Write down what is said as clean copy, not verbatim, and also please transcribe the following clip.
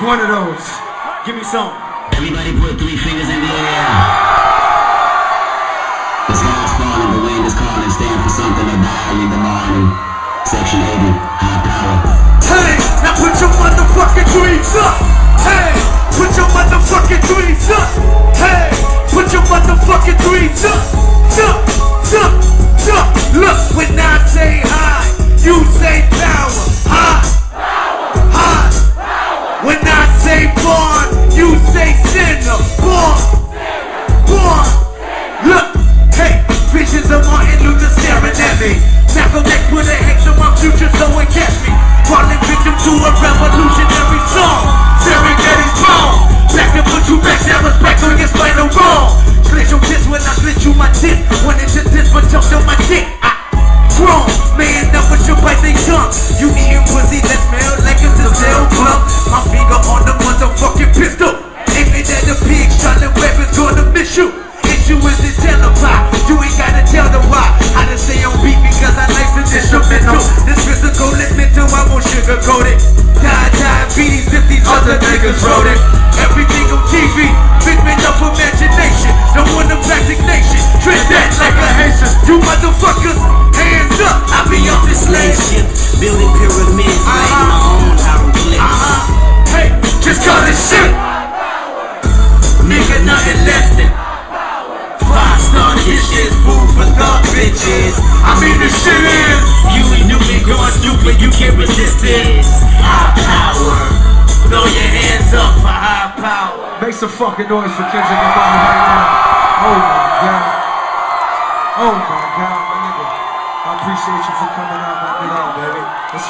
One of those. Give me some. Everybody put 3 fingers in the air. The sky's falling, the wind is calling. Stand for something or die in the morning. Section 80, high power. Hey, now put your motherfucking dreams up. Hey, put your motherfucking dreams up. Hey, put your motherfucking dreams up. Look, when I say high, you say power. High, high. When I say born, you say sinner. Born. Look, hey, visions of Martin Luther staring at me. Malcolm X put a hex on my future so it catch me. Falling victim to a revolutionary song. Staring at his bone. Black to put you back, that was back on your spinal wrong. Slit your tits when I slit you my tit. When it's a diss but jumped on my dick. Grown, man up with your bite they tongue. You eating pussy that smell like it's a cell club. My finger on the motherfucking pistol. Aiming at the pigs, trying to weapons gonna miss you. Issue is televised, you ain't gotta tell the why. I just stay on beat because I like this instrumental. This physical and mental, I won't sugarcoat it. Diabetes if these other niggas wrote it. Everything on TV, figment of imagination. Don't want a plastic nation, treat that like a Haitian. You motherfuckers, hands up, I be on this slave. Building pyramids, lighting my own hieroglyphs. Hey, just call this shit. Nigga, nothing less than 5-star, this shit's food for thought, bitches. I mean the shit is You knew me going stupid, you can't resist it. High power. throw your hands up for high power. Make some fucking noise for Kendrick Lamar right now. Oh my God. Oh my God, my nigga. I appreciate you for coming out, my nigga, baby. Let's